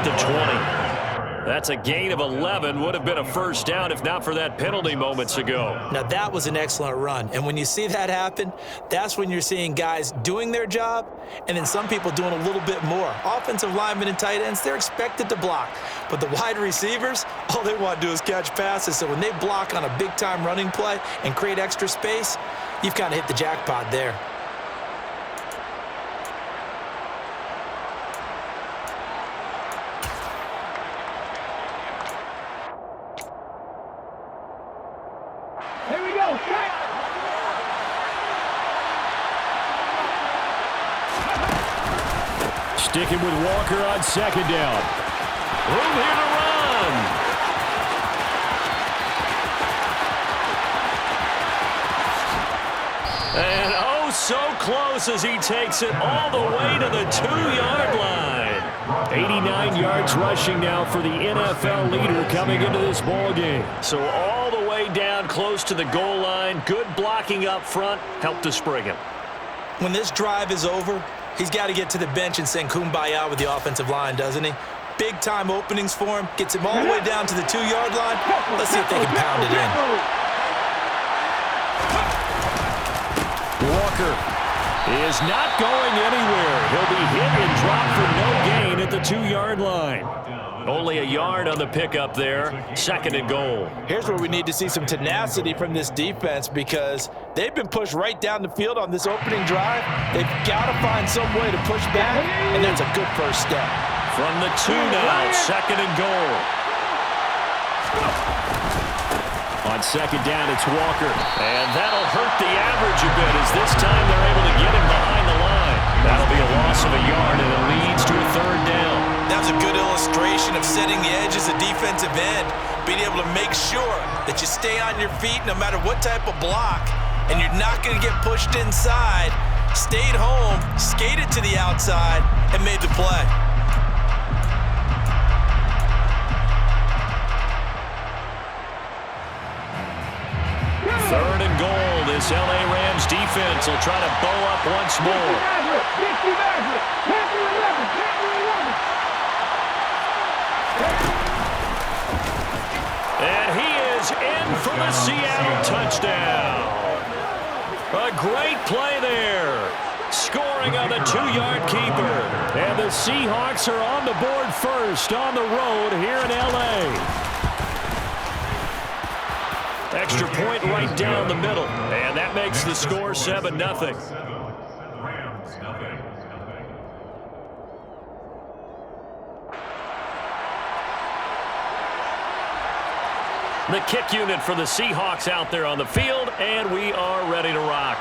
the 20. That's a gain of 11. Would have been a first down if not for that penalty moments ago. Now, that was an excellent run. And when you see that happen, that's when you're seeing guys doing their job and then some people doing a little bit more. Offensive linemen and tight ends, they're expected to block. But the wide receivers, all they want to do is catch passes. So when they block on a big-time running play and create extra space, you've kind of hit the jackpot there. Sticking with Walker on second down. Room here to run. And oh, so close as he takes it all the way to the 2-yard line. 89 yards rushing now for the NFL leader coming into this ball game. So all the way down close to the goal line. Good blocking up front helped to spring him. When this drive is over, he's got to get to the bench and sing kumbaya with the offensive line, doesn't he? Big-time openings for him. Gets him all the way down to the 2-yard line. Let's see if they can pound it in. Walker is not going anywhere. He'll be hit and dropped for no gain at the 2-yard line. Only a yard on the pickup there. Second and goal. Here's where we need to see some tenacity from this defense because they've been pushed right down the field on this opening drive. They've got to find some way to push back, and that's a good first step. From the 2 now, second and goal. On second down, it's Walker. And that'll hurt the average a bit as this time they're able to get him behind the line. That'll be a loss of a yard, and it leads to a third down. That was a good illustration of setting the edge as a defensive end, being able to make sure that you stay on your feet no matter what type of block, and you're not going to get pushed inside. Stayed home, skated to the outside, and made the play. Third and goal. This LA Rams defense will try to bow up once more. And he is in for the Seattle touchdown. A great play there. Scoring on the 2-yard keeper. And the Seahawks are on the board first on the road here in LA. Extra point right down the middle. And that makes the score 7-0. The kick unit for the Seahawks out there on the field, and we are ready to rock.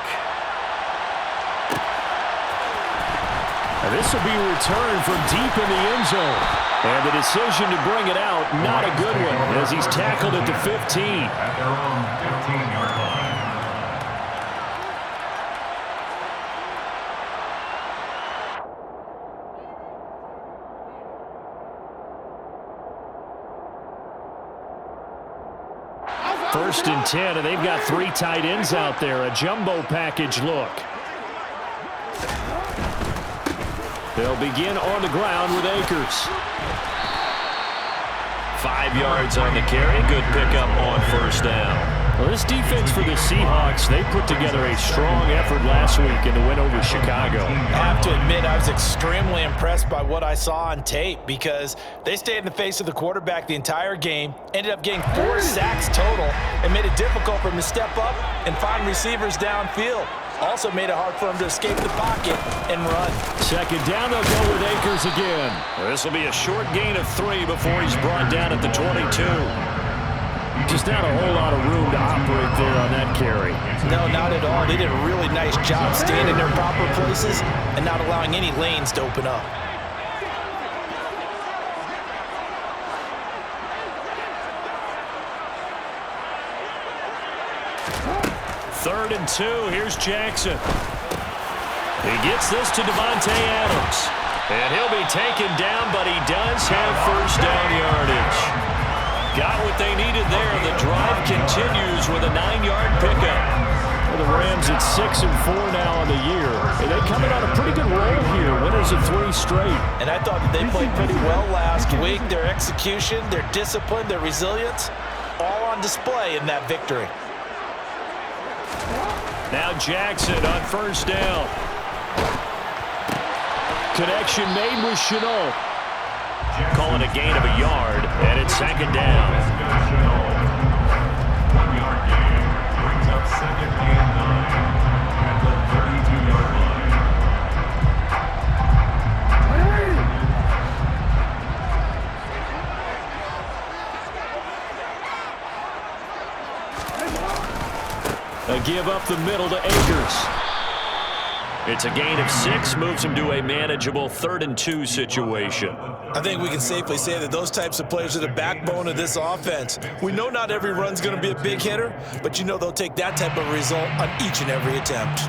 And this will be returned from deep in the end zone. And the decision to bring it out, not a good one, as he's tackled at the 15. At their own 15-yard line. First and 10, and they've got 3 tight ends out there. A jumbo package look. They'll begin on the ground with Akers. 5 yards on the carry. Good pickup on first down. Well, this defense for the Seahawks, they put together a strong effort last week in the win over Chicago. I have to admit, I was extremely impressed by what I saw on tape because they stayed in the face of the quarterback the entire game, ended up getting 4 sacks total, and made it difficult for him to step up and find receivers downfield. Also made it hard for him to escape the pocket and run. Second down, they'll go with Akers again. This will be a short gain of 3 before he's brought down at the 22. Just not a whole lot of room to operate there on that carry. No, not at all. They did a really nice job staying in their proper places and not allowing any lanes to open up. Third and 2. Here's Jackson. He gets this to Devontae Adams. And he'll be taken down, but he does have first down yardage. Got what they needed there. The drive continues with a 9-yard pickup. The Rams at 6-4 now on the year. And they coming on a pretty good roll here. Winners of 3 straight. And I thought that they played pretty well last week. Their execution, their discipline, their resilience, all on display in that victory. Now Jackson on first down. Connection made with Chenault. Calling a gain of a yard, and it's 2nd down. 1-yard gain brings up 2nd and 9 at the 32-yard line. A give up the middle to Akers. It's a gain of 6, moves him to a manageable 3rd and 2 situation. I think we can safely say that those types of players are the backbone of this offense. We know not every run's going to be a big hitter, but you know they'll take that type of result on each and every attempt.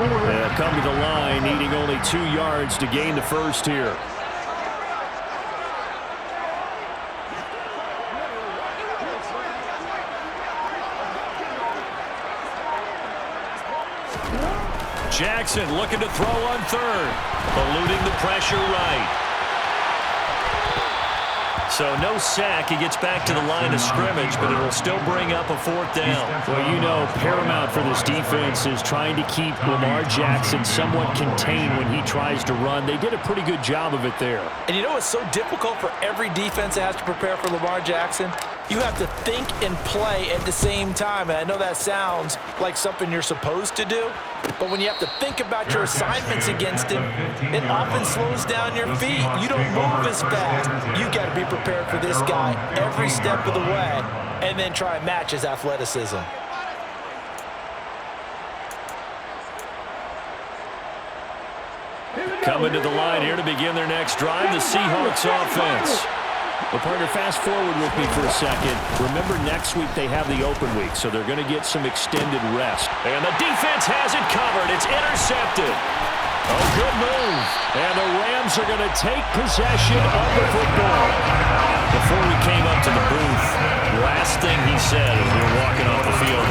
They'll come to the line, needing only 2 yards to gain the first here. Jackson looking to throw on 3rd. Eluding the pressure right. So no sack. He gets back to the line of scrimmage, but it'll still bring up a 4th down. Well, you know, paramount for this defense is trying to keep Lamar Jackson somewhat contained when he tries to run. They did a pretty good job of it there. And you know it's so difficult for every defense that has to prepare for Lamar Jackson? You have to think and play at the same time. And I know that sounds like something you're supposed to do, but when you have to think about your assignments against him, it often slows down your feet. You don't move as fast. You got to be prepared for this guy every step of the way and then try and match his athleticism. Coming to the line here to begin their next drive, the Seahawks offense. Well, partner, fast forward with me for a second. Remember, next week they have the open week, so they're going to get some extended rest. And the defense has it covered. It's intercepted. Oh, good move. And the Rams are going to take possession of the football. Before we came up to the booth, last thing he said as we were walking off the field,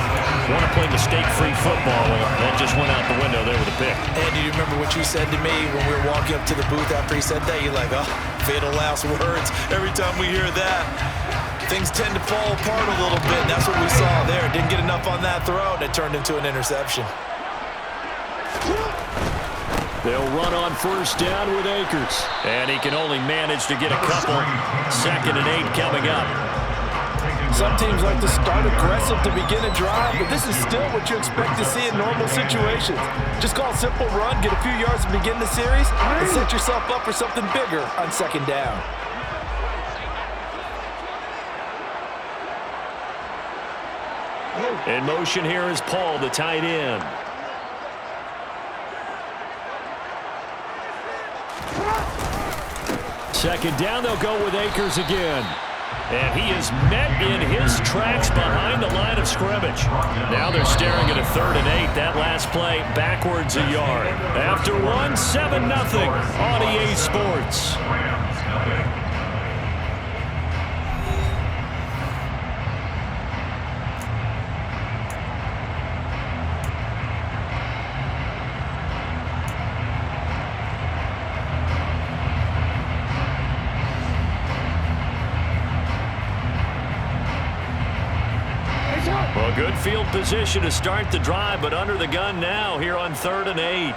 want to play mistake-free football. Well, that just went out the window there with a pick. And do you remember what you said to me when we were walking up to the booth after he said that? You're like, oh, fatal last words. Every time we hear that, things tend to fall apart a little bit. And that's what we saw there. Didn't get enough on that throw, and it turned into an interception. They'll run on first down with Akers. And he can only manage to get a couple. 2nd and 8 coming up. Some teams like to start aggressive to begin a drive, but this is still what you expect to see in normal situations. Just call a simple run, get a few yards to begin the series, and set yourself up for something bigger on 2nd down. In motion here is Paul, the tight end. Second down, they'll go with Akers again. And he is met in his tracks behind the line of scrimmage. Now they're staring at a 3rd and 8. That last play backwards a yard. After 1, 7-0 on EA Sports. Well, good field position to start the drive, but under the gun now here on 3rd and 8.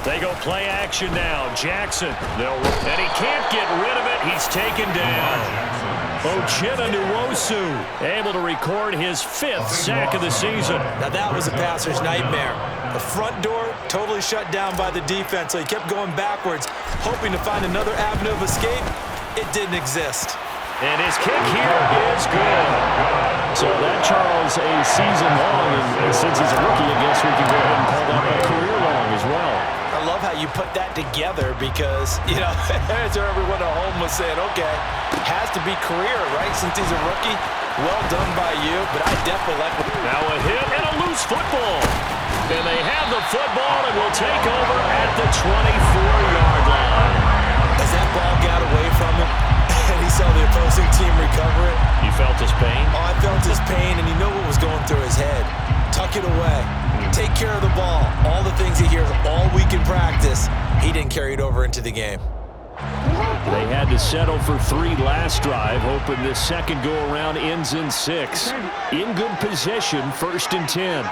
They go play action now. Jackson. And he can't get rid of it. He's taken down. Nwosu able to record his 5th sack of the season. Now that was a passer's nightmare. The front door totally shut down by the defense, so he kept going backwards, hoping to find another avenue of escape. It didn't exist. And his kick here is good. So that, Charles, a season long, and since he's a rookie, I guess we can go ahead and call that a career long as well. I love how you put that together because, as everyone at home was saying, okay, has to be career, right, since he's a rookie. Well done by you, but I definitely like it. Now a hit and a loose football. And they have the football and will take over at the 24-yard line. As that ball got away from him, and he saw the opposing team recover it. You felt his pain? Oh, I felt his pain, and you know what was going through his head. Tuck it away. Take care of the ball. All the things he hears all week in practice, he didn't carry it over into the game. They had to settle for 3 last drive, hoping this second go-around ends in 6. In good position, 1st and 10.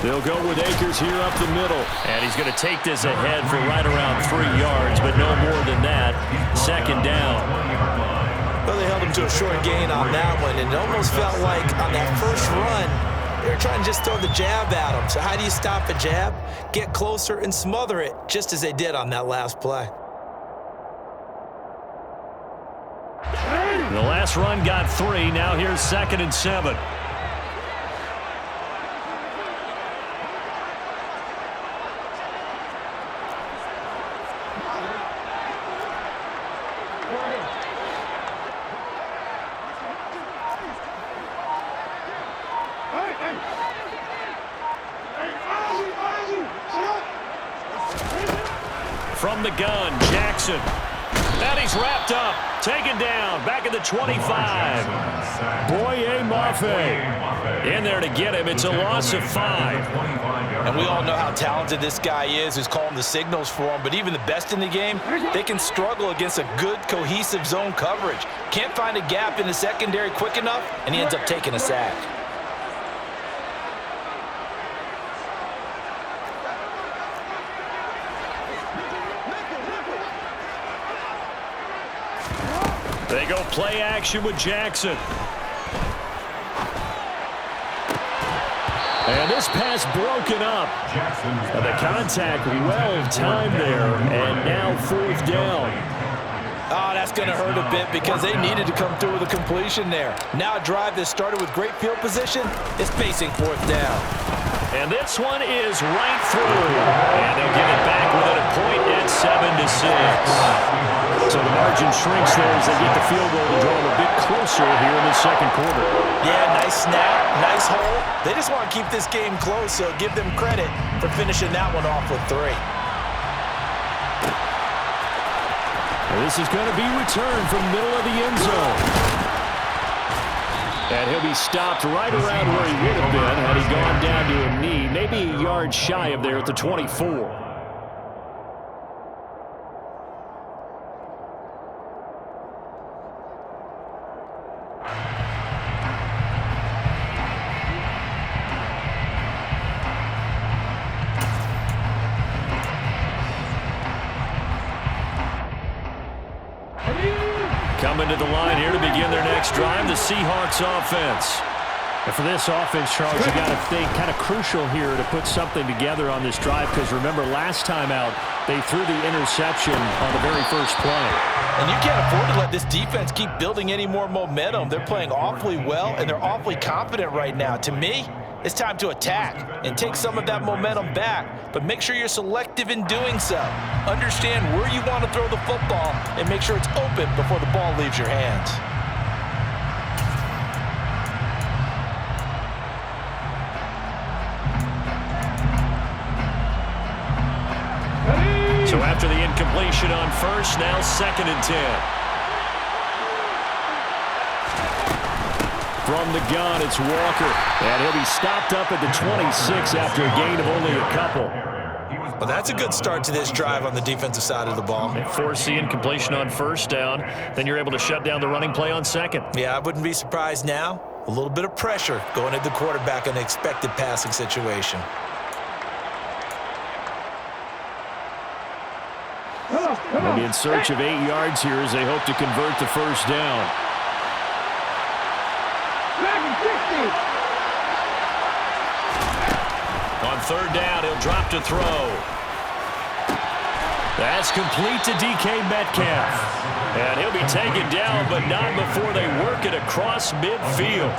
They'll go with Akers here up the middle. And he's going to take this ahead for right around 3 yards, but no more than that. 2nd down. Well, they held him to a short gain on that one, and it almost felt like on that first run, they were trying to just throw the jab at him. So how do you stop a jab? Get closer and smother it, just as they did on that last play. The last run got 3. Now here's 2nd and 7. From the gun, Jackson. And he's wrapped up. Taken down. Back at the 25. Boye Mafe in there to get him. It's a loss of 5. And we all know how talented this guy is who's calling the signals for him. But even the best in the game, they can struggle against a good, cohesive zone coverage. Can't find a gap in the secondary quick enough, and he ends up taking a sack. They go play action with Jackson. And this pass broken up. And the contact well timed there. And now 4th down. Oh, that's going to hurt a bit because they needed to come through with a completion there. Now a drive that started with great field position is facing 4th down. And this one is right through. And they'll get it back within a point at 7-6. So the margin shrinks there as they get the field goal to draw them a bit closer here in the 2nd quarter. Yeah, nice snap, nice hole. They just want to keep this game close, so give them credit for finishing that one off with 3. And this is going to be returned from middle of the end zone. And he'll be stopped right around where he would have been had he gone down to a knee, maybe a yard shy of there at the 24. Coming to the line here to begin their next drive, the Seahawks offense. And for this offense, Charles, you got to think kind of crucial here to put something together on this drive because remember last time out, they threw the interception on the very first play. And you can't afford to let this defense keep building any more momentum. They're playing awfully well, and they're awfully confident right now. To me, it's time to attack and take some of that momentum back, but make sure you're selective in doing so. Understand where you want to throw the football and make sure it's open before the ball leaves your hands. So after the incompletion on first, now 2nd and 10. From the gun, it's Walker. And he'll be stopped up at the 26 after a gain of only a couple. Well, that's a good start to this drive on the defensive side of the ball. They force the incompletion on first down. Then you're able to shut down the running play on 2nd. Yeah, I wouldn't be surprised now. A little bit of pressure going at the quarterback in an expected passing situation. They'll be in search of 8 yards here as they hope to convert the first down. On third down, he'll drop to throw. That's complete to DK Metcalf. And he'll be taken down, but not before they work it across midfield.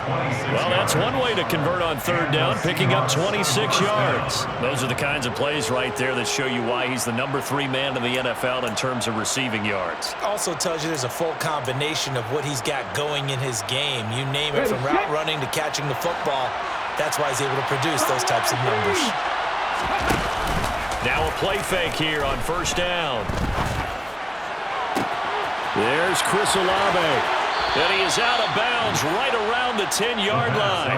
Well, that's one way to convert on third down, picking up 26 yards. Those are the kinds of plays right there that show you why he's the number 3 man in the NFL in terms of receiving yards. Also tells you there's a full combination of what he's got going in his game. You name it, from route running to catching the football. That's why he's able to produce those types of numbers. Now a play fake here on first down. There's Chris Olave. And he is out of bounds right around the 10-yard line.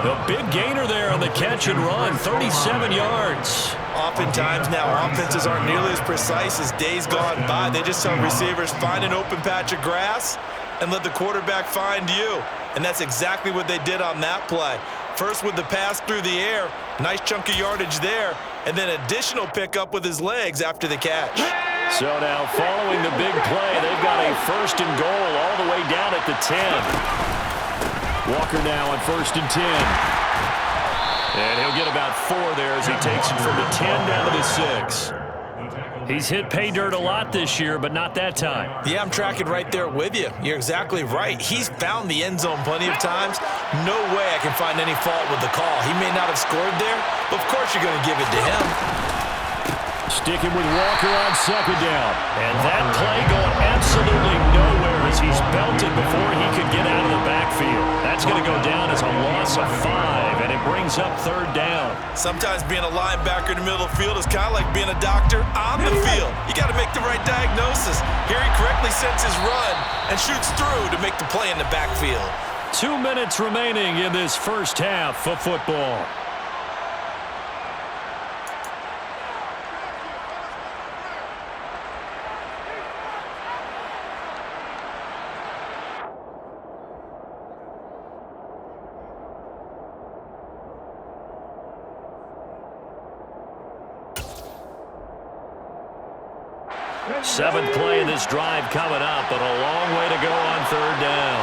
A big gainer there on the catch and run, 37 yards. Oftentimes now, offenses aren't nearly as precise as days gone by. They just tell receivers, find an open patch of grass and let the quarterback find you. And that's exactly what they did on that play. First with the pass through the air, nice chunk of yardage there, and then additional pickup with his legs after the catch. So now following the big play, they've got a first and goal all the way down at the 10. Walker now on first and 10. And he'll get about 4 there as he takes it from the 10 down to the 6. He's hit pay dirt a lot this year, but not that time. Yeah, I'm tracking right there with you. You're exactly right. He's found the end zone plenty of times. No way I can find any fault with the call. He may not have scored there, but of course you're going to give it to him. Sticking with Walker on second down. And that play going absolutely nowhere as he's belted before he could get out of the backfield. That's going to go down as a loss of 5, and it brings up third down. Sometimes being a linebacker in the middle of the field is kind of like being a doctor on the field. You got to make the right diagnosis. Here he correctly sets his run and shoots through to make the play in the backfield. 2 minutes remaining in this first half of football. Seventh play in this drive coming up, but a long way to go on third down.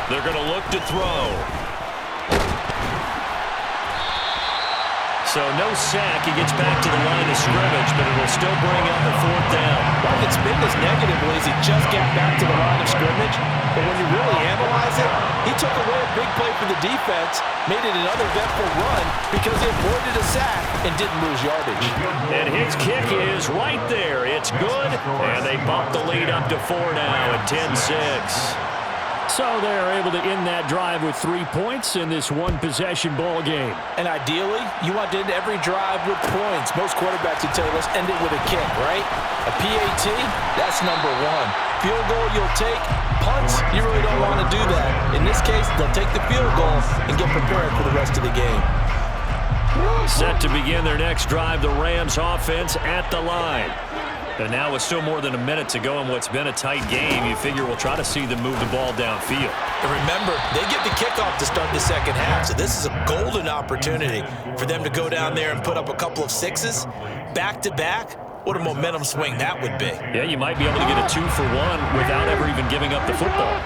They're going to look to throw. So no sack. He gets back to the line of scrimmage, but it will still bring up a fourth down. Well, it's been as negatively as he just got back to the line of scrimmage. But when you really analyze it, he took away a big play for the defense, made it an uneventful run because he avoided a sack and didn't lose yardage. And his kick is right there. It's good, and they bump the lead up to 4 now at 10-6. So they're able to end that drive with 3 points in this one-possession ball game. And ideally, you want to end every drive with points. Most quarterbacks would tell you, let's end it with a kick, right? A PAT, that's number 1. Field goal you'll take. Punts, you really don't want to do that. In this case, they'll take the field goal and get prepared for the rest of the game. Set to begin their next drive, the Rams offense at the line. And now with still more than a minute to go in what's been a tight game, you figure we'll try to see them move the ball downfield. And remember, they get the kickoff to start the second half, so this is a golden opportunity for them to go down there and put up a couple of 6s back-to-back. What a momentum swing that would be. Yeah, you might be able to get a 2-for-1 without ever even giving up the football.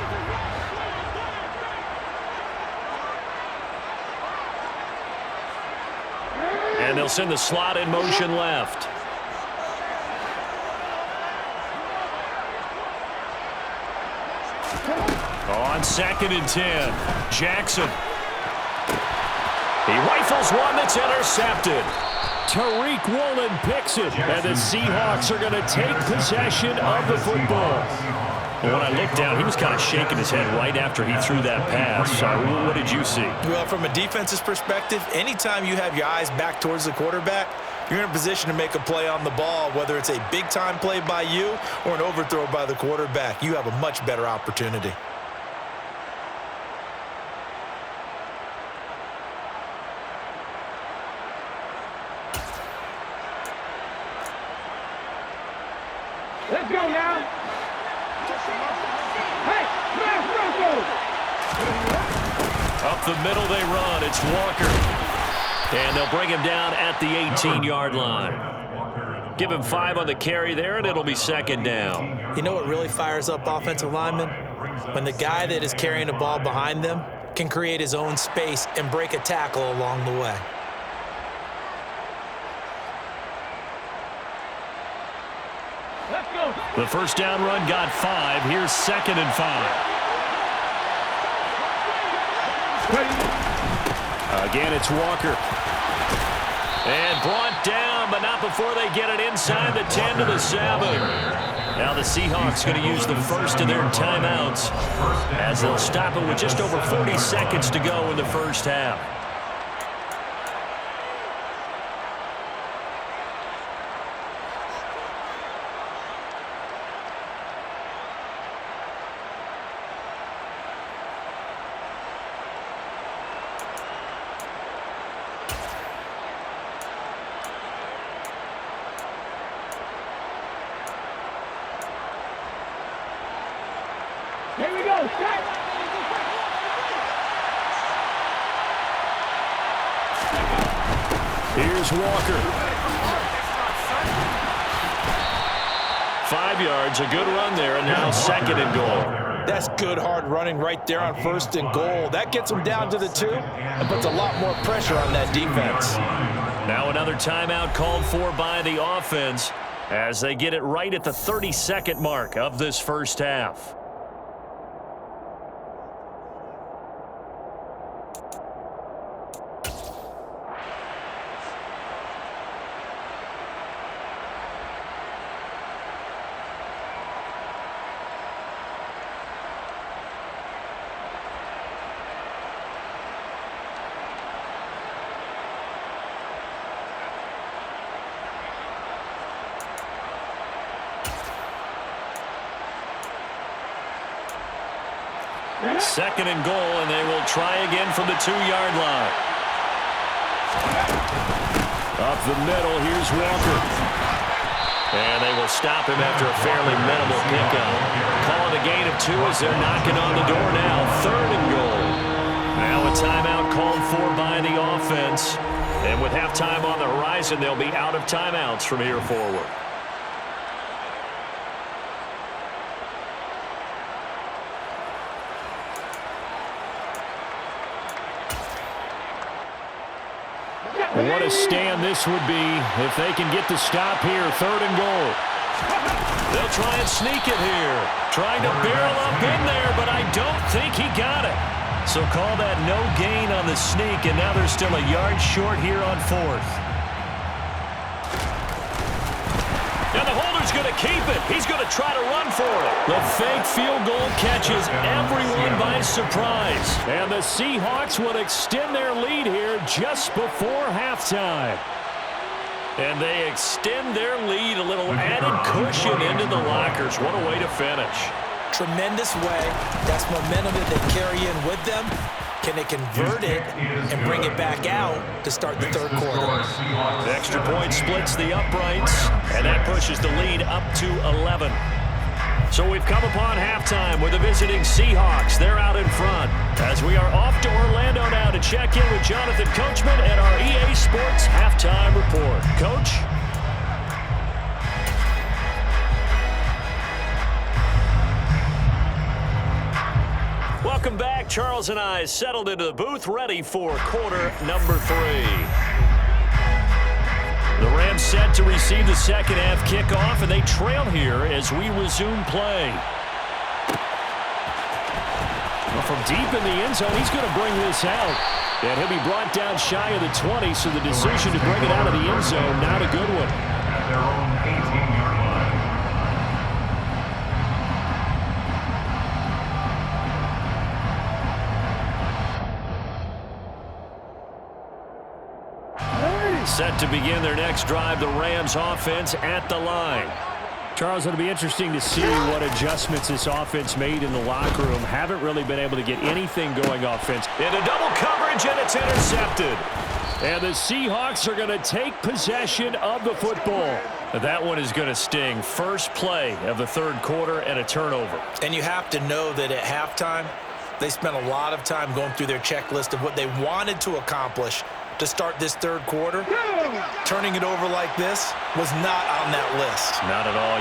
And they'll send the slot in motion left. On second and 10, Jackson. He rifles one that's intercepted. Tariq Woolen picks it, and the Seahawks are going to take possession of the football. Well, when I looked down, he was kind of shaking his head right after he threw that pass. What did you see? Well, from a defense's perspective, anytime you have your eyes back towards the quarterback, you're in a position to make a play on the ball, whether it's a big-time play by you or an overthrow by the quarterback. You have a much better opportunity. Let's go now. Hey, Rocco! Up the middle they run. It's Walker. And they'll bring him down at the 18-yard line. Give him 5 on the carry there, and it'll be second down. You know what really fires up offensive linemen? When the guy that is carrying the ball behind them can create his own space and break a tackle along the way. Let's go. The first down run got 5. Here's 2nd and 5. Again, it's Walker. And brought down, but not before they get it inside the 10 to the 7. Now the Seahawks going to use the first of their timeouts as they'll stop it with just over 40 seconds to go in the first half. Here we go. Set. Here's Walker. 5 yards, a good run there, and now 2nd and goal. That's good hard running right there on 1st and goal. That gets them down to the 2 and puts a lot more pressure on that defense. Now another timeout called for by the offense as they get it right at the 30-second mark of this first half. Second and goal, and they will try again from the 2-yard line. Up the middle, here's Walker. And they will stop him after a fairly minimal pickup. Calling a gain of 2 as they're knocking on the door now. 3rd and goal. Now a timeout called for by the offense. And with halftime on the horizon, they'll be out of timeouts from here forward. What a stand this would be if they can get the stop here. 3rd and goal. They'll try and sneak it here. Trying to barrel up in there, but I don't think he got it. So call that no gain on the sneak, and now they're still a yard short here on 4th. Now the holder's going to keep it. He's going to try to run for it. The fake field goal catches everyone by surprise. And the Seahawks will extend their lead here just before halftime. And they extend their lead, a little added cushion into the lockers. What a way to finish. Tremendous way. That's momentum that they carry in with them. Can they convert it and bring it back out to start the 3rd quarter? The extra point splits the uprights, and that pushes the lead up to 11. So we've come upon halftime with the visiting Seahawks. They're out in front as we are off to Orlando now to check in with Jonathan Coachman and our EA Sports Halftime Report. Coach? Welcome back. Charles and I settled into the booth, ready for quarter number 3. The Rams set to receive the second half kickoff, and they trail here as we resume play. Well, from deep in the end zone, he's going to bring this out. And he'll be brought down shy of the 20, so the decision to bring it out of the end zone, not a good one. At their own 18-yard line. Set to begin their next drive, the Rams offense at the line. Charles, it'll be interesting to see what adjustments this offense made in the locker room. Haven't really been able to get anything going offense. Into double coverage, and it's intercepted. And the Seahawks are going to take possession of the football. That one is going to sting. First play of the 3rd quarter and a turnover. And you have to know that at halftime, they spent a lot of time going through their checklist of what they wanted to accomplish to start this third quarter. Turning it over like this was not on that list. Not at all.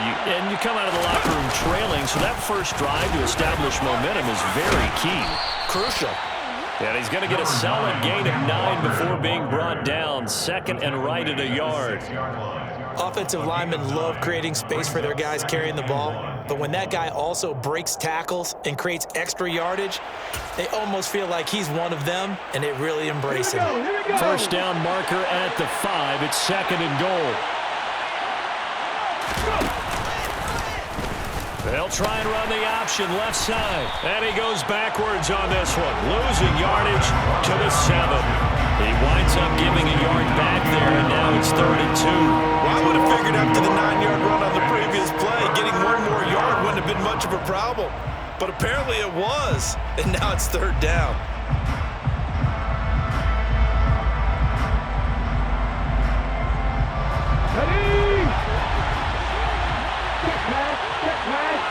You come out of the locker room trailing, so that first drive to establish momentum is very key. Crucial. And he's going to get a solid gain of 9 before being brought down. Second and right at a yard. Offensive linemen love creating space for their guys carrying the ball, but when that guy also breaks tackles and creates extra yardage, they almost feel like he's one of them, and they really embrace him. First down marker at the 5. It's second and goal. They'll try and run the option left side. And he goes backwards on this one, losing yardage to the 7. He winds up giving a yard back there, and now it's 3rd and 2. Well, I would have figured after the 9-yard run on the previous play, getting one more yard wouldn't have been much of a problem. But apparently it was, and now it's 3rd down. Ready! Check pass, check pass.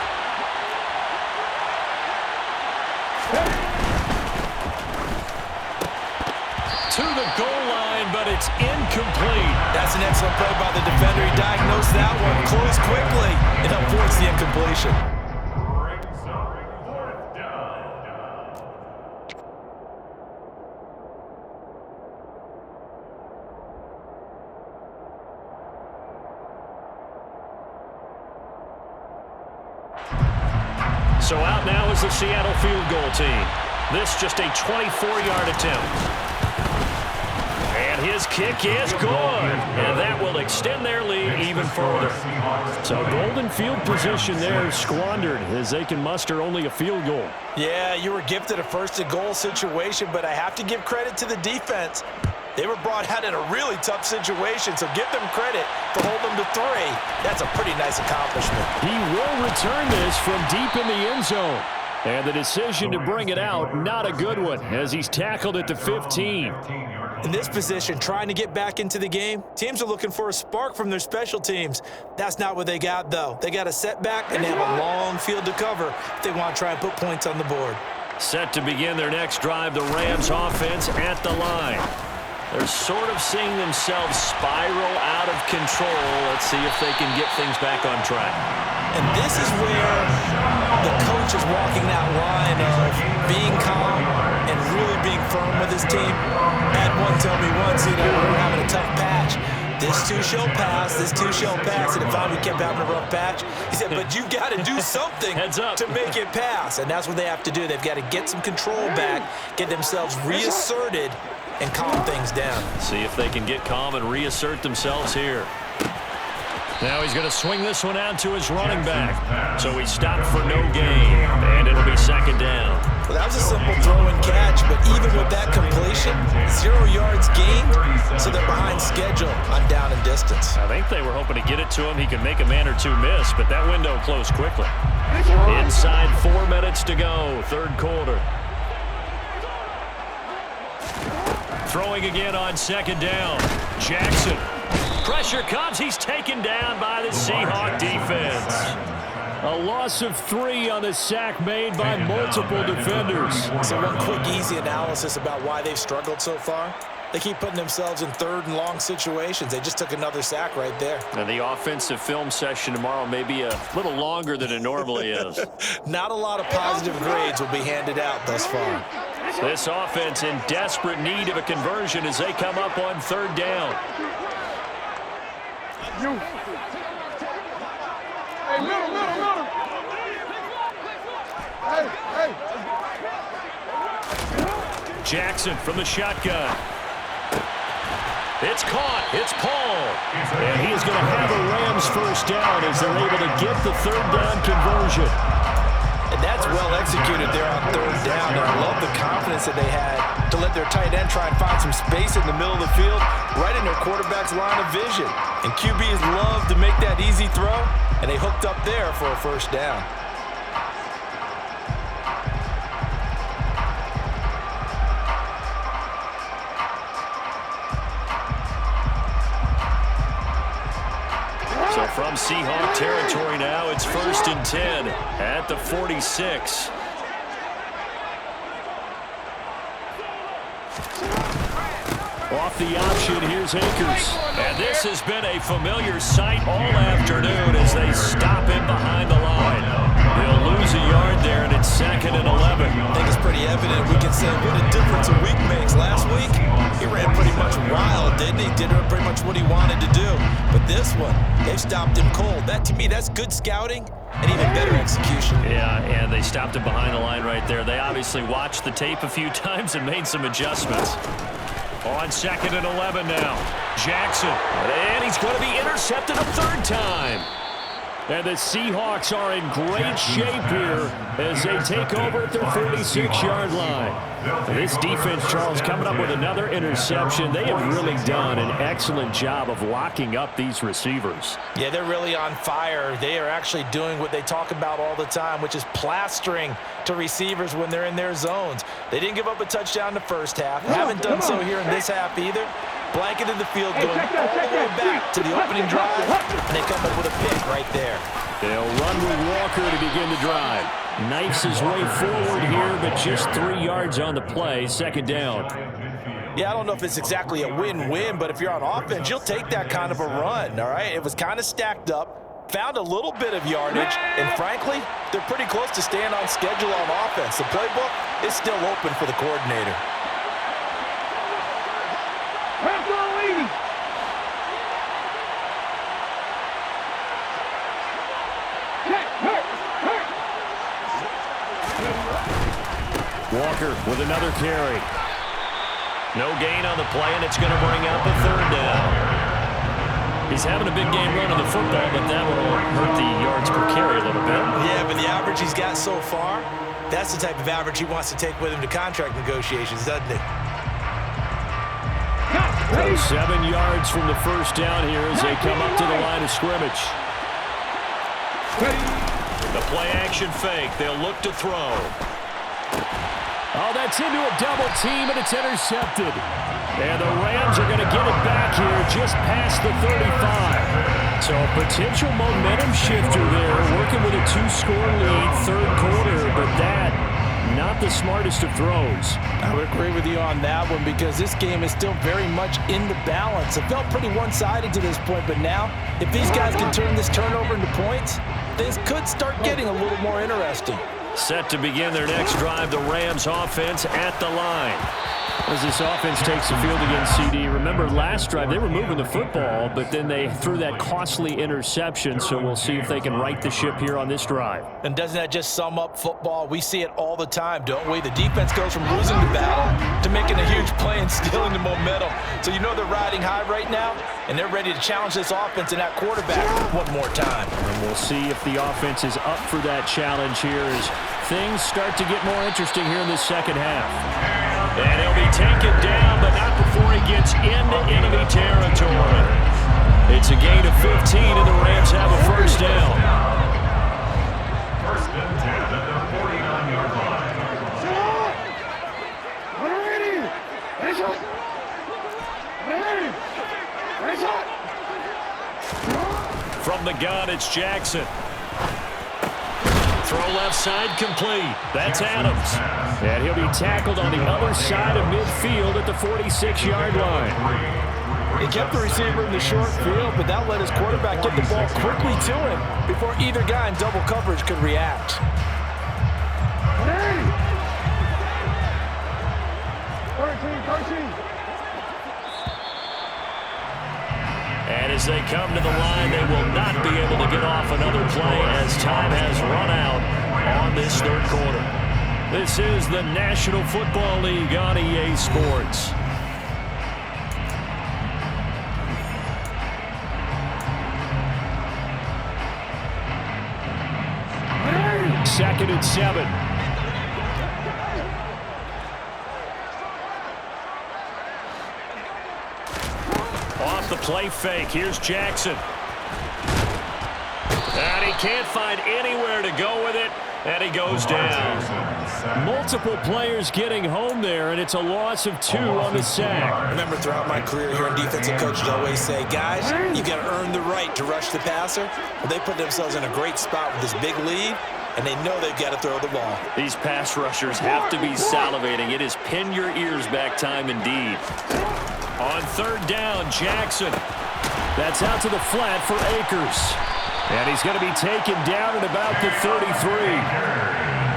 To the goal line, but it's incomplete. That's an excellent play by the defender. He diagnosed that one, closed quickly, and avoids the incompletion. Brings up 4th down. So out now is the Seattle field goal team. This just a 24-yard attempt. And his kick is good. And that will extend their lead even further. So golden field position there squandered as they can muster only a field goal. Yeah, you were gifted a first-and-goal situation, but I have to give credit to the defense. They were brought out in a really tough situation, so give them credit for holding them to 3. That's a pretty nice accomplishment. He will return this from deep in the end zone. And the decision to bring it out, not a good one, as he's tackled at the 15. In this position, trying to get back into the game, teams are looking for a spark from their special teams. That's not what they got, though. They got a setback, and they have a long field to cover if they want to try and put points on the board. Set to begin their next drive, the Rams offense at the line. They're sort of seeing themselves spiral out of control. Let's see if they can get things back on track. And this is where the coach is walking that line of being calm and really being firm with his team. Had one tell me once, we were having a tough patch. This too shall pass, this too shall pass. And if we kept having a rough patch, he said, but you've got to do something to make it pass. And that's what they have to do. They've got to get some control back, get themselves reasserted, and calm things down. See if they can get calm and reassert themselves here. Now he's going to swing this one out to his running back. So he stopped for no gain, and it'll be second down. Well, that was a simple throw and catch, but even with that completion, 0 yards gained, so they're behind schedule on down and distance. I think they were hoping to get it to him. He could make a man or two miss, but that window closed quickly. Inside 4 minutes to go, third quarter. Throwing again on second down. Jackson. Pressure comes. He's taken down by the Seahawks defense. A loss of 3 on the sack made by multiple defenders. So one quick, easy analysis about why they've struggled so far. They keep putting themselves in 3rd and long situations. They just took another sack right there. And the offensive film session tomorrow may be a little longer than it normally is. Not a lot of positive grades will be handed out thus far. This offense in desperate need of a conversion as they come up on 3rd down. Hey, middle. Hey. Jackson from the shotgun. It's caught. It's Paul. And he is going to have a Rams first down as they're able to get the 3rd down conversion. And that's well executed there on 3rd down. And I love the confidence that they had to let their tight end try and find some space in the middle of the field, right in their quarterback's line of vision. And QBs love to make that easy throw, and they hooked up there for a first down. So from Seahawk territory now, it's 1st and 10 at the 46. Off the option, here's Akers. And this has been a familiar sight all afternoon as they stop him behind the line. They'll lose a yard there, and it's 2nd and 11. I think it's pretty evident. We can say what a difference a week makes. Last week, he ran pretty much wild, didn't he? Did pretty much what he wanted to do. But this one, they've stopped him cold. That, to me, that's good scouting and even better execution. Yeah, and they stopped him behind the line right there. They obviously watched the tape a few times and made some adjustments. On 2nd and 11 now. Jackson. And he's going to be intercepted a 3rd time. And the Seahawks are in great shape here as they take over at their 36-yard line. This defense, Charles, coming up with another interception. They have really done an excellent job of locking up these receivers. Yeah, they're really on fire. They are actually doing what they talk about all the time, which is plastering to receivers when they're in their zones. They didn't give up a touchdown in the first half. Haven't done so here in this half either. Blanketed the field, going all the way back to the opening drive, and they come up with a pick right there. They'll run with Walker to begin the drive. Knifes his way forward here, but just 3 yards on the play. 2nd down. Yeah, I don't know if it's exactly a win-win, but if you're on offense, you'll take that kind of a run, all right? It was kind of stacked up, found a little bit of yardage, and frankly, they're pretty close to staying on schedule on offense. The playbook is still open for the coordinator. Walker with another carry. No gain on the play, and it's going to bring up a 3rd down. He's having a big game running the football, but that will hurt the yards per carry a little bit. Yeah, but the average he's got so far, that's the type of average he wants to take with him to contract negotiations, doesn't he? So 7 yards from the 1st down here as they come up to the line of scrimmage. The play action fake. They'll look to throw. Oh, that's into a double team, and it's intercepted. And the Rams are going to get it back here just past the 35. So a potential momentum shifter there, working with a 2-score lead, 3rd quarter, but that, not the smartest of throws. I would agree with you on that one because this game is still very much in the balance. It felt pretty one-sided to this point, but now, if these guys can turn this turnover into points, things could start getting a little more interesting. Set to begin their next drive, the Rams offense at the line. As this offense takes the field against CD, remember last drive they were moving the football, but then they threw that costly interception, so we'll see if they can right the ship here on this drive. And doesn't that just sum up football? We see it all the time, don't we? The defense goes from losing the battle to making a huge play and stealing the momentum. So you know they're riding high right now, and they're ready to challenge this offense and that quarterback one more time. And we'll see if the offense is up for that challenge here as things start to get more interesting here in the 2nd half. And he'll be taken down, but not before he gets into enemy territory. It's a gain of 15, and the Rams have a 1st down. 1st and 10 at the 49-yard line. From the gun, it's Jackson. Throw left side complete. That's Adams. And he'll be tackled on the other side of midfield at the 46-yard line. He kept the receiver in the short field, but that let his quarterback get the ball quickly to him before either guy in double coverage could react. And as they come to the line, they will not be able to get off another play as time has run out on this 3rd quarter. This is the National Football League on EA Sports. Second and 7. Off the play fake, here's Jackson. And he can't find anywhere to go with it, and he goes down. Multiple players getting home there, and it's a loss of 2 on the sack. Remember, throughout my career here in defensive coaches, I always say, guys, you got to earn the right to rush the passer. Well, they put themselves in a great spot with this big lead, and they know they've got to throw the ball. These pass rushers have to be salivating. It is pin your ears back time indeed. On third down, Jackson. That's out to the flat for Akers. And he's going to be taken down at about the 33.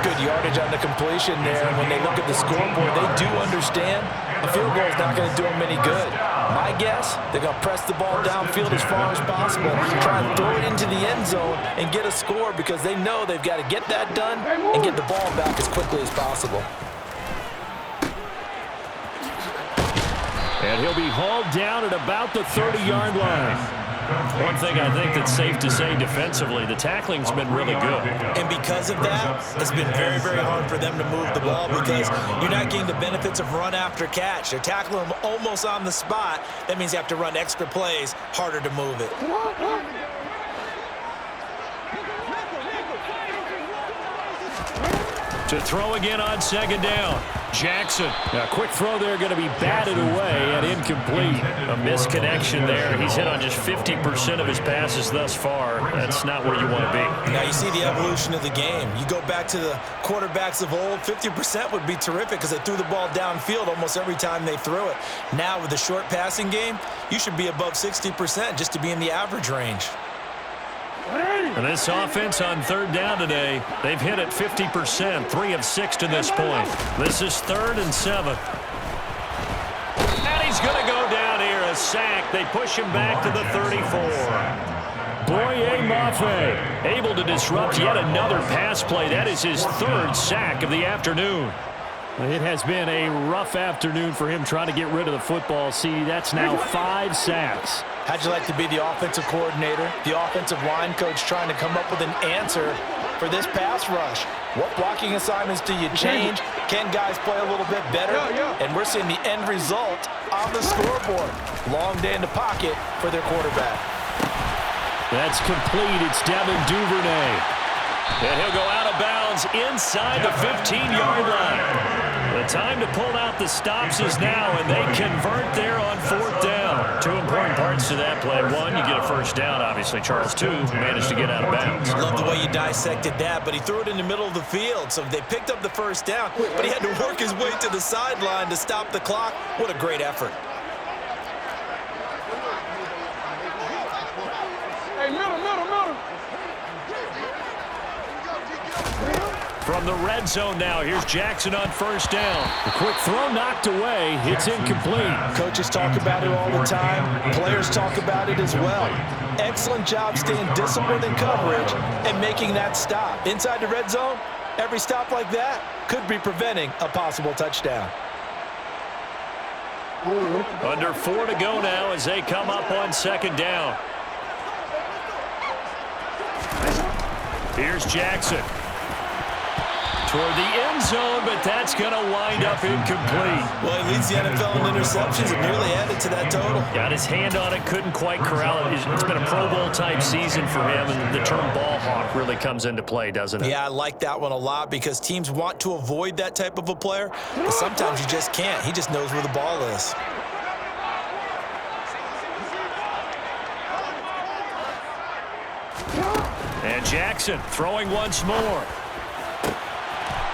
Good yardage on the completion there. When they look at the scoreboard, they do understand a field goal is not going to do them any good. My guess, they're going to press the ball downfield as far as possible, try and throw it into the end zone and get a score because they know they've got to get that done and get the ball back as quickly as possible. And he'll be hauled down at about the 30-yard line. One thing I think that's safe to say defensively, the tackling's been really good. And because of that, it's been very, very hard for them to move the ball because you're not getting the benefits of run after catch. They're tackling them almost on the spot. That means you have to run extra plays, harder to move it. To throw again on second down. Jackson. A quick throw there going to be batted away and incomplete. A misconnection there. He's hit on just 50% of his passes thus far. That's not where you want to be. Now you see the evolution of the game. You go back to the quarterbacks of old, 50% would be terrific because they threw the ball downfield almost every time they threw it. Now with the short passing game, you should be above 60% just to be in the average range. And this offense on third down today, they've hit it 50%, 3 of 6 to this point. This is 3rd and 7. And he's going to go down here, a sack. They push him back to the 34. Boye Mafe able to disrupt yet another pass play. That is his 3rd sack of the afternoon. It has been a rough afternoon for him trying to get rid of the football. See, that's now 5 sacks. How'd you like to be the offensive coordinator, the offensive line coach trying to come up with an answer for this pass rush? What blocking assignments do you change? Can guys play a little bit better? And we're seeing the end result on the scoreboard. Long day in the pocket for their quarterback. That's complete. It's Devin Duvernay. And he'll go out of bounds inside the 15-yard line. The time to pull out the stops is now, and they convert there on 4th down. 2 important parts to that play. 1, you get a first down, obviously. Charles, 2, managed to get out of bounds. Love the way you dissected that, but he threw it in the middle of the field. So they picked up the first down, but he had to work his way to the sideline to stop the clock. What a great effort. Hey, middle. From the red zone now, here's Jackson on first down. A quick throw knocked away. It's incomplete. Coaches talk about it all the time. Players talk about it as well. Excellent job staying disciplined in coverage and making that stop. Inside the red zone, every stop like that could be preventing a possible touchdown. Under 4 to go now as they come up on second down. Here's Jackson. Toward the end zone, but that's going to wind up incomplete. Well, he leads the NFL in interceptions and nearly added to that total. Got his hand on it, couldn't quite corral it. It's been a Pro Bowl-type season for him, and the term ball hawk really comes into play, doesn't it? Yeah, I like that one a lot because teams want to avoid that type of a player, but sometimes you just can't. He just knows where the ball is. And Jackson throwing once more.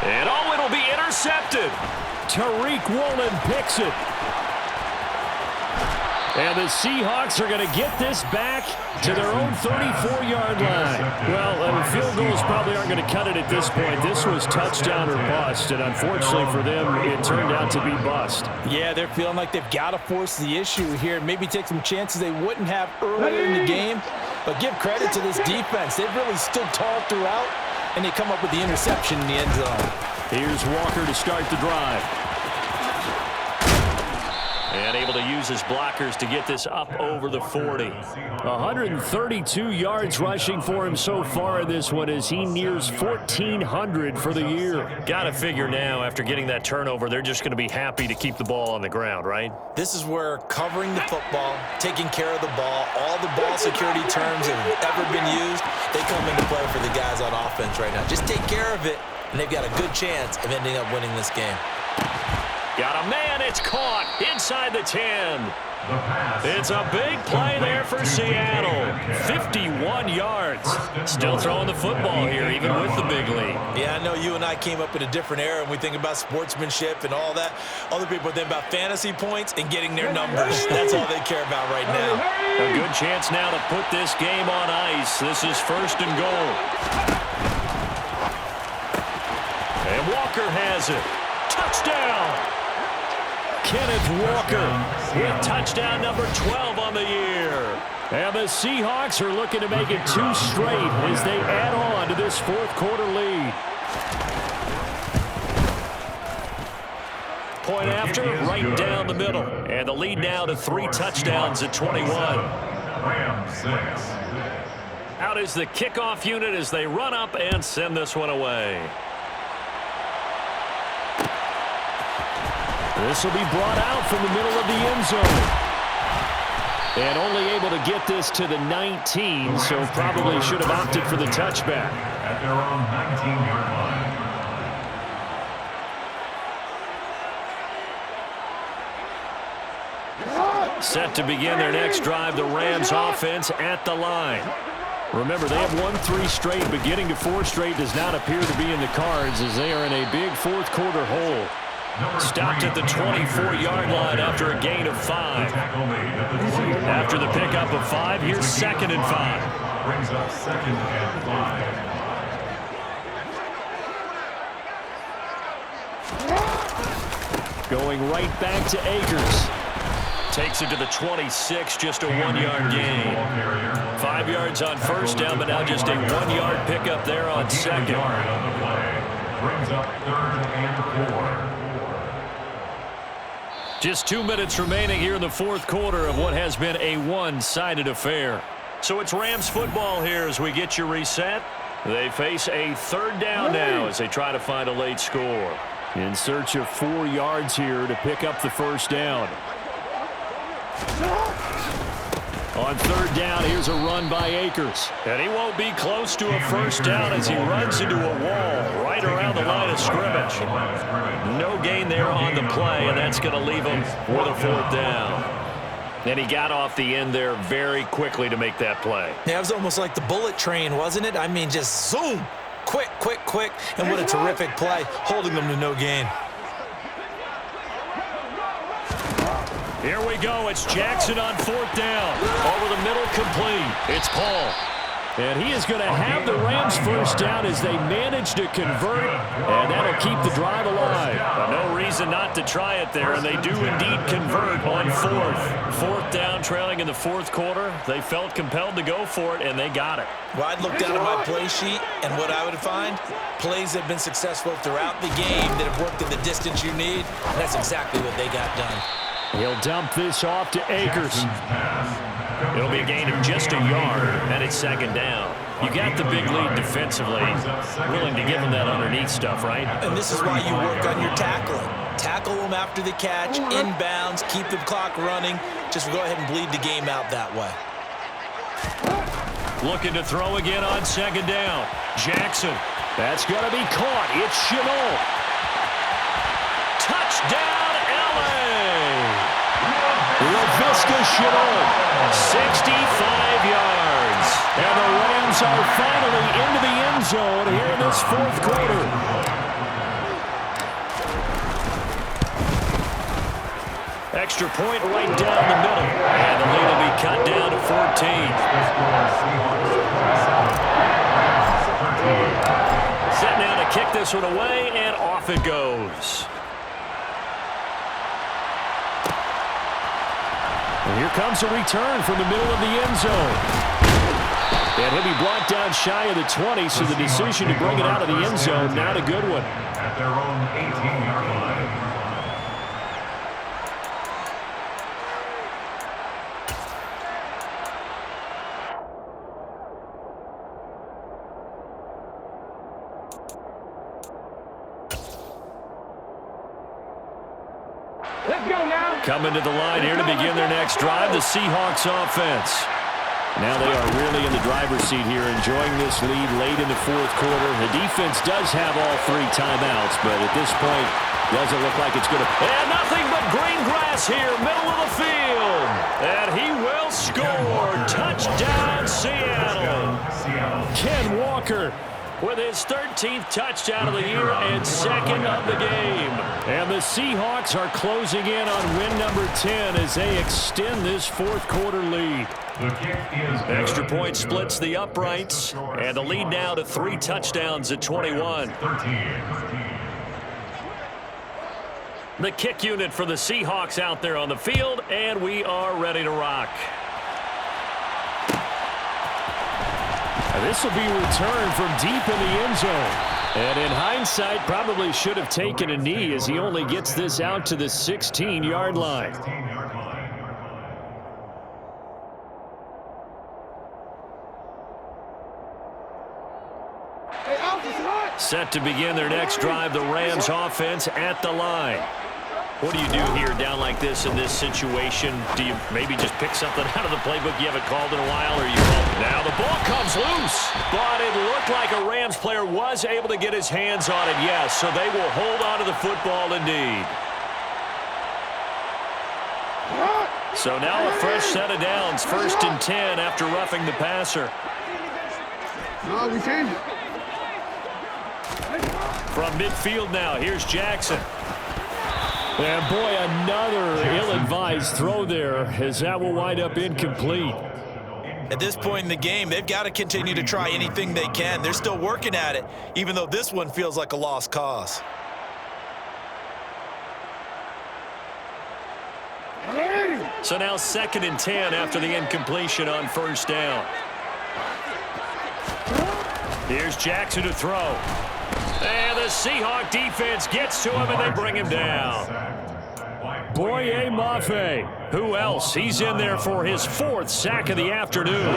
And it'll be intercepted. Tariq Woolen picks it. And the Seahawks are going to get this back to their own 34-yard line. Well, field goals probably aren't going to cut it at this point. This was touchdown or bust, and unfortunately for them, it turned out to be bust. Yeah, they're feeling like they've got to force the issue here, maybe take some chances they wouldn't have earlier in the game. But give credit to this defense. They've really stood tall throughout, and they come up with the interception in the end zone. Here's Walker to start the drive. And able to use his blockers to get this up over the 40. 132 yards rushing for him so far in this one as he nears 1,400 for the year. Got to figure now, after getting that turnover, they're just going to be happy to keep the ball on the ground, right? This is where covering the football, taking care of the ball, all the ball security terms that have ever been used, they come into play for the guys on offense right now. Just take care of it, and they've got a good chance of ending up winning this game. Got a man, it's caught inside the 10. It's a big play there for Seattle. 51 yards. Still throwing the football here, even with the big lead. Yeah, I know you and I came up in a different era, and we think about sportsmanship and all that. Other people think about fantasy points and getting their numbers. That's all they care about right now. A good chance now to put this game on ice. This is 1st and goal. And Walker has it. Touchdown! Kenneth Walker with touchdown number 12 on the year. And the Seahawks are looking to make it 2 straight as they add on to this 4th quarter lead. Point after, right down the middle. And the lead now to 3 touchdowns at 21. Out is the kickoff unit as they run up and send this one away. This will be brought out from the middle of the end zone. And only able to get this to the 19, so probably should have opted for the touchback. At their own 19-yard line. Set to begin their next drive, the Rams offense at the line. Remember, they have won 3 straight, but getting to 4 straight does not appear to be in the cards as they are in a big 4th quarter hole. Stopped at the 24-yard line after a gain of 5. After the pickup of 5, here's 2nd and 5. Brings up 2nd and 5. Going right back to Akers. Takes it to the 26, just a 1-yard gain. 5 yards on 1st down, but now just a 1-yard pickup there on 2nd. Brings up 3rd and 4. Just 2 minutes remaining here in the 4th quarter of what has been a one-sided affair. So it's Rams football here as we get you reset. They face a 3rd down now as they try to find a late score. In search of 4 yards here to pick up the 1st down. On 3rd down, here's a run by Akers. And he won't be close to a 1st down as he runs into a wall right around the line of scrimmage. No gain there on the play, and that's going to leave him with a 4th down. And he got off the end there very quickly to make that play. Yeah, it was almost like the bullet train, wasn't it? I mean, just zoom. Quick, quick, quick. And what a terrific play, holding them to no gain. Here we go. It's Jackson on 4th down. Over the middle, complete. It's Paul. And he is going to have the Rams 1st down as they manage to convert, and that'll keep the drive alive. No reason not to try it there, and they do indeed convert on 4th. 4th down, trailing in the 4th quarter. They felt compelled to go for it, and they got it. Well, I'd look down at my play sheet, and what I would find, plays have been successful throughout the game that have worked in the distance you need, and that's exactly what they got done. He'll dump this off to Akers. It'll be a gain of just a yard, and it's 2nd down. You got the big lead defensively. Willing to give them that underneath stuff, right? And this is why you work on your tackling. Tackle them after the catch, inbounds, keep the clock running. Just go ahead and bleed the game out that way. Looking to throw again on 2nd down. Jackson. That's going to be caught. It's Chenault. Touchdown, LA! LaVisca Chenault, 65 yards. And the Rams are finally into the end zone here in this 4th quarter. Extra point right down the middle. And the lead will be cut down to 14. Set now to kick this one away, and off it goes. And here comes a return from the middle of the end zone. And he'll be brought down shy of the 20, so the decision to bring it out of the end zone, not a good one. At their own 18-yard line. Let's go now. Coming to the line here to begin their next drive, the Seahawks offense. Now they are really in the driver's seat here, enjoying this lead late in the fourth quarter. The defense does have all 3 timeouts, but at this point, doesn't look like it's going to... And nothing but green grass here, middle of the field. And he will score. Touchdown, Seattle. Ken Walker with his 13th touchdown of the year and 2nd of the game. And the Seahawks are closing in on win number 10 as they extend this fourth quarter lead. Extra point splits the uprights, and the lead now to 3 touchdowns at 21. The kick unit for the Seahawks out there on the field, and we are ready to rock. This will be returned from deep in the end zone. And in hindsight, probably should have taken a knee as he only gets this out to the 16-yard line. Set to begin their next drive, the Rams offense at the line. What do you do here down like this in this situation? Do you maybe just pick something out of the playbook you haven't called in a while, or you call it? Now the ball comes loose. But it looked like a Rams player was able to get his hands on it, yes. So they will hold on to the football indeed. So now a fresh set of downs. 1st and 10 after roughing the passer. No, we changed it. From midfield now, here's Jackson. And boy, another ill-advised throw there, as that will wind up incomplete. At this point in the game, they've got to continue to try anything they can. They're still working at it, even though this one feels like a lost cause. So now 2nd and 10 after the incompletion on 1st down. Here's Jackson to throw. And the Seahawk defense gets to him, and they bring him down. Boye Mafe. Who else? He's in there for his 4th sack of the afternoon.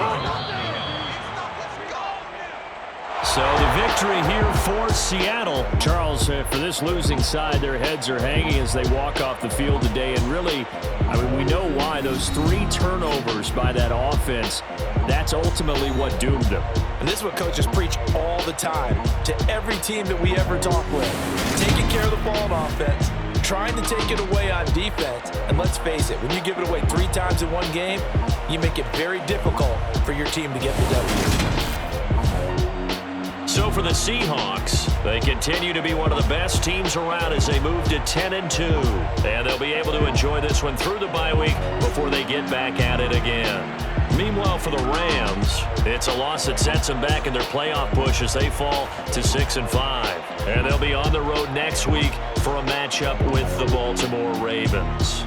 So the victory here for Seattle. Charles, for this losing side, their heads are hanging as they walk off the field today. And really, I mean, we know why. Those 3 turnovers by that offense, that's ultimately what doomed them. And this is what coaches preach all the time to every team that we ever talk with. Taking care of the ball on offense, trying to take it away on defense. And let's face it, when you give it away 3 times in one game, you make it very difficult for your team to get the W. So for the Seahawks, they continue to be one of the best teams around as they move to 10-2. And they'll be able to enjoy this one through the bye week before they get back at it again. Meanwhile, for the Rams, it's a loss that sets them back in their playoff push as they fall to 6-5. And they'll be on the road next week for a matchup with the Baltimore Ravens.